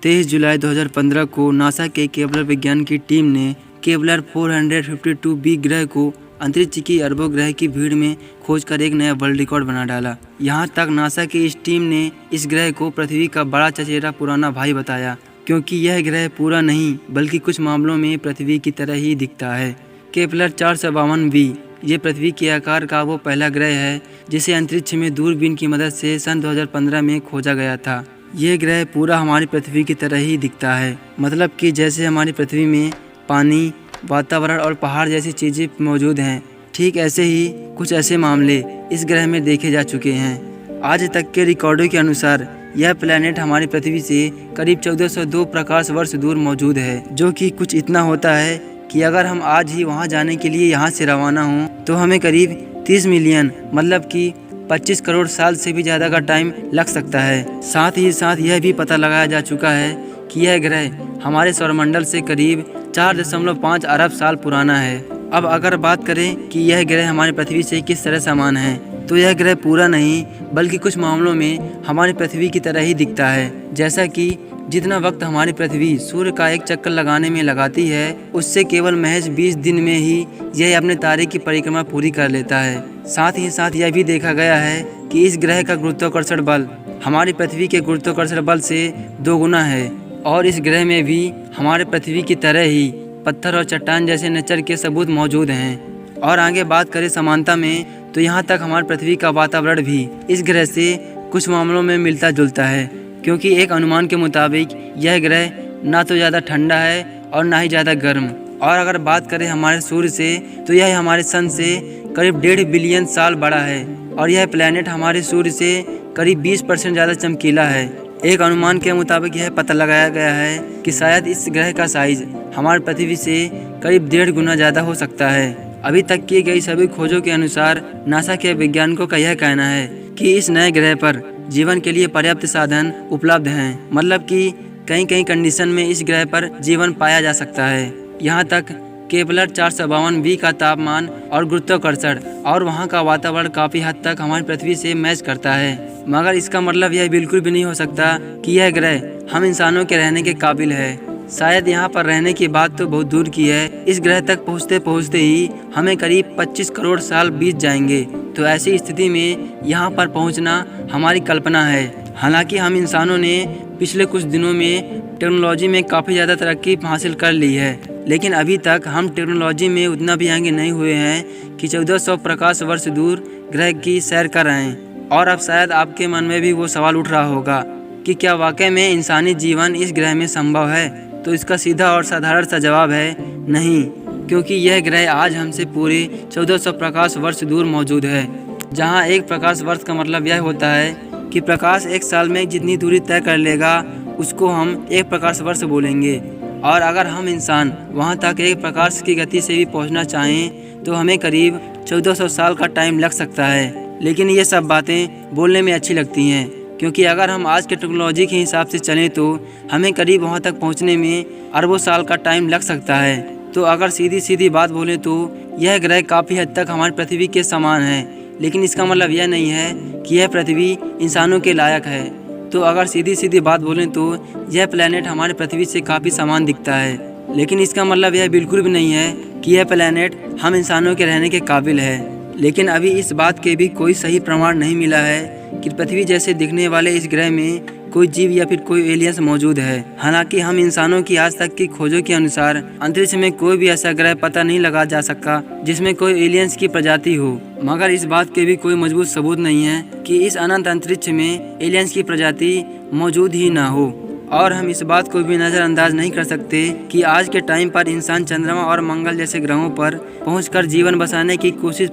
23 जुलाई 2015 को नासा के केपलर विज्ञान की टीम ने केपलर 452b ग्रह को अंतरिक्ष की अरबों ग्रह की भीड़ में खोजकर एक नया वर्ल्ड रिकॉर्ड बना डाला। यहाँ तक नासा की इस टीम ने इस ग्रह को पृथ्वी का बड़ा चचेरा पुराना भाई बताया, क्योंकि यह ग्रह पूरा नहीं बल्कि कुछ मामलों में पृथ्वी की तरह ही दिखता है। केपलर 452b ये पृथ्वी के आकार का वो पहला ग्रह है जिसे अंतरिक्ष में दूरबीन की मदद से सन 2015 में खोजा गया था। यह ग्रह पूरा हमारी पृथ्वी की तरह ही दिखता है, मतलब कि जैसे हमारी पृथ्वी में पानी, वातावरण और पहाड़ जैसी चीज़ें मौजूद हैं, ठीक ऐसे ही कुछ ऐसे मामले इस ग्रह में देखे जा चुके हैं। आज तक के रिकॉर्डों के अनुसार यह प्लैनेट हमारी पृथ्वी से करीब 1402 प्रकाश वर्ष दूर मौजूद है, जो कि कुछ इतना होता है कि अगर हम आज ही वहां जाने के लिए यहां से रवाना हों तो हमें करीब 30 मिलियन मतलब कि 25 करोड़ साल से भी ज़्यादा का टाइम लग सकता है। साथ ही साथ यह भी पता लगाया जा चुका है कि यह ग्रह हमारे सौरमंडल से करीब 4.5 अरब साल पुराना है। अब अगर बात करें कि यह ग्रह हमारी पृथ्वी से किस तरह समान है, तो यह ग्रह पूरा नहीं बल्कि कुछ मामलों में हमारी पृथ्वी की तरह ही दिखता है। जैसा कि जितना वक्त हमारी पृथ्वी सूर्य का एक चक्कर लगाने में लगाती है, उससे केवल महज 20 दिन में ही यह अपने तारे की परिक्रमा पूरी कर लेता है। साथ ही साथ यह भी देखा गया है कि इस ग्रह का गुरुत्वाकर्षण बल हमारी पृथ्वी के गुरुत्वाकर्षण बल से 2 गुना है और इस ग्रह में भी हमारे पृथ्वी की तरह ही पत्थर और चट्टान जैसे नेचर के सबूत मौजूद हैं। और आगे बात करें समानता में, तो यहाँ तक हमारी पृथ्वी का वातावरण भी इस ग्रह से कुछ मामलों में मिलता जुलता है, क्योंकि एक अनुमान के मुताबिक यह ग्रह ना तो ज़्यादा ठंडा है और ना ही ज़्यादा गर्म। और अगर बात करें हमारे सूर्य से, तो यह हमारे सन से करीब 1.5 बिलियन साल बड़ा है और यह प्लैनेट हमारे सूर्य से करीब 20% ज़्यादा चमकीला है। एक अनुमान के मुताबिक यह पता लगाया गया है कि शायद इस ग्रह का साइज हमारी पृथ्वी से करीब 1.5 गुना ज़्यादा हो सकता है। अभी तक की गई सभी खोजों के अनुसार नासा के वैज्ञानिकों का यह कहना है कि इस नए ग्रह पर जीवन के लिए पर्याप्त साधन उपलब्ध हैं, मतलब कि कई कंडीशन में इस ग्रह पर जीवन पाया जा सकता है। यहाँ तक केपलर 452b का तापमान और गुरुत्वाकर्षण और वहाँ का वातावरण काफ़ी हद तक हमारी पृथ्वी से मैच करता है, मगर इसका मतलब यह बिल्कुल भी नहीं हो सकता कि यह ग्रह हम इंसानों के रहने के काबिल है। शायद यहाँ पर रहने की बात तो बहुत दूर की है, इस ग्रह तक पहुँचते पहुँचते ही हमें करीब 25 करोड़ साल बीत जाएंगे। तो ऐसी स्थिति में यहाँ पर पहुँचना हमारी कल्पना है। हालांकि हम इंसानों ने पिछले कुछ दिनों में टेक्नोलॉजी में काफ़ी ज़्यादा तरक्की हासिल कर ली है, लेकिन अभी तक हम टेक्नोलॉजी में उतना भी आगे नहीं हुए हैं कि 1400 प्रकाश वर्ष दूर ग्रह की सैर कर रहे हैं। और अब शायद आपके मन में भी वो सवाल उठ रहा होगा कि क्या वाकई में इंसानी जीवन इस ग्रह में संभव है? तो इसका सीधा और साधारण सा जवाब है नहीं, क्योंकि यह ग्रह आज हमसे पूरे 1400 प्रकाश वर्ष दूर मौजूद है, जहाँ एक प्रकाश वर्ष का मतलब यह होता है कि प्रकाश एक साल में जितनी दूरी तय कर लेगा उसको हम एक प्रकाश वर्ष बोलेंगे। और अगर हम इंसान वहाँ तक एक प्रकाश की गति से भी पहुँचना चाहें तो हमें करीब 1400 साल का टाइम लग सकता है। लेकिन ये सब बातें बोलने में अच्छी लगती हैं, क्योंकि अगर हम आज के टेक्नोलॉजी के हिसाब से चलें तो हमें करीब वहाँ तक पहुँचने में अरबों साल का टाइम लग सकता है। तो अगर सीधी बात बोलें तो यह ग्रह काफ़ी हद तक हमारी पृथ्वी के समान है, लेकिन इसका मतलब यह नहीं है कि यह पृथ्वी इंसानों के लायक है। तो अगर सीधी बात बोलें तो यह प्लैनेट हमारी पृथ्वी से काफ़ी समान दिखता है, लेकिन इसका मतलब यह बिल्कुल भी नहीं है कि यह प्लैनेट हम इंसानों के रहने के काबिल है। लेकिन अभी इस बात के भी कोई सही प्रमाण नहीं मिला है कि पृथ्वी जैसे दिखने वाले इस ग्रह में कोई जीव या फिर कोई एलियंस मौजूद है। हालांकि हम इंसानों की आज तक की खोजों के अनुसार अंतरिक्ष में कोई भी ऐसा ग्रह पता नहीं लगा जा सका जिसमें कोई एलियंस की प्रजाति हो, मगर इस बात के भी कोई मजबूत सबूत नहीं है कि इस अनंत अंतरिक्ष में एलियंस की प्रजाति मौजूद ही ना हो। और हम इस बात को भी नज़रअंदाज नहीं कर सकते कि आज के टाइम पर इंसान चंद्रमा और मंगल जैसे ग्रहों पर पहुंचकर जीवन बसाने की कोशिश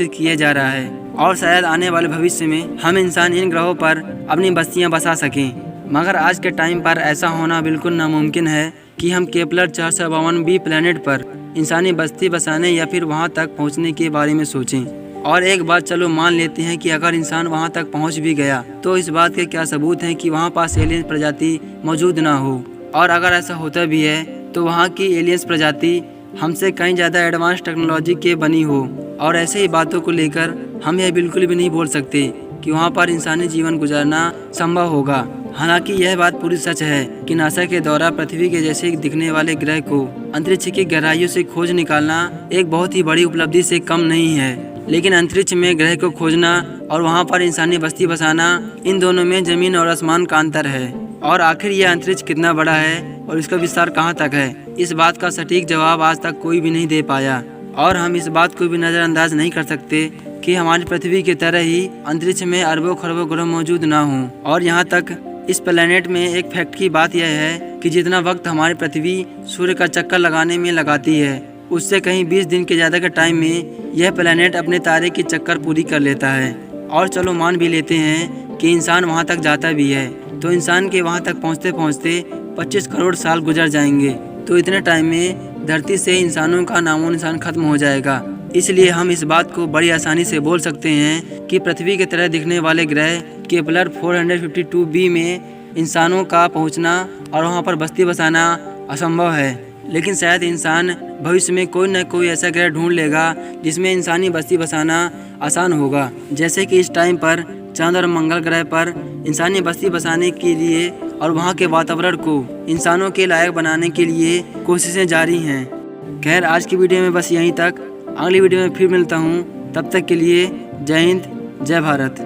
किया जा रहा है, और शायद आने वाले भविष्य में हम इंसान इन ग्रहों पर अपनी बस्तियां बसा सकें। मगर आज के टाइम पर ऐसा होना बिल्कुल नामुमकिन है कि हम केपलर 452b प्लैनेट पर इंसानी बस्ती बसाने या फिर वहां तक पहुंचने के बारे में सोचें। और एक बात चलो मान लेते हैं कि अगर इंसान वहां तक पहुंच भी गया तो इस बात के क्या सबूत हैं कि वहां पास एलियन प्रजाति मौजूद ना हो। और अगर ऐसा होता भी है तो वहां की एलियंस प्रजाति हमसे कहीं ज़्यादा एडवांस टेक्नोलॉजी के बनी हो। और ऐसे ही बातों को लेकर हम यह बिल्कुल भी नहीं बोल सकते कि वहाँ पर इंसानी जीवन गुजारना संभव होगा। हालांकि यह बात पूरी सच है कि नासा के द्वारा पृथ्वी के जैसे दिखने वाले ग्रह को अंतरिक्ष की गहराइयों से खोज निकालना एक बहुत ही बड़ी उपलब्धि से कम नहीं है। लेकिन अंतरिक्ष में ग्रह को खोजना और वहां पर इंसानी बस्ती बसाना, इन दोनों में जमीन और आसमान का अंतर है। और आखिर यह अंतरिक्ष कितना बड़ा है और इसका विस्तार कहां तक है, इस बात का सटीक जवाब आज तक कोई भी नहीं दे पाया। और हम इस बात को भी नज़रअंदाज नहीं कर सकते कि हमारी पृथ्वी की तरह ही अंतरिक्ष में अरबों खरबों ग्रह मौजूद ना हों। और यहाँ तक इस प्लेनेट में एक फैक्ट की बात यह है कि जितना वक्त हमारी पृथ्वी सूर्य का चक्कर लगाने में लगाती है, उससे कहीं 20 दिन के ज़्यादा के टाइम में यह प्लेनेट अपने तारे की चक्कर पूरी कर लेता है। और चलो मान भी लेते हैं कि इंसान वहाँ तक जाता भी है, तो इंसान के वहाँ तक पहुँचते पहुँचते 25 करोड़ साल गुजर जाएंगे। तो इतने टाइम में धरती से इंसानों का नामो निशान खत्म हो जाएगा। इसलिए हम इस बात को बड़ी आसानी से बोल सकते हैं कि पृथ्वी की तरह दिखने वाले ग्रह केपलर 452b में इंसानों का पहुंचना और वहां पर बस्ती बसाना असंभव है। लेकिन शायद इंसान भविष्य में कोई न कोई ऐसा ग्रह ढूंढ लेगा जिसमें इंसानी बस्ती बसाना आसान होगा। जैसे कि इस टाइम पर चांद और मंगल ग्रह पर इंसानी बस्ती बसाने के लिए और वहाँ के वातावरण को इंसानों के लायक बनाने के लिए कोशिशें जारी हैं। खैर, आज की वीडियो में बस यहीं तक। अगली वीडियो में फिर मिलता हूँ, तब तक के लिए जय हिंद, जय भारत।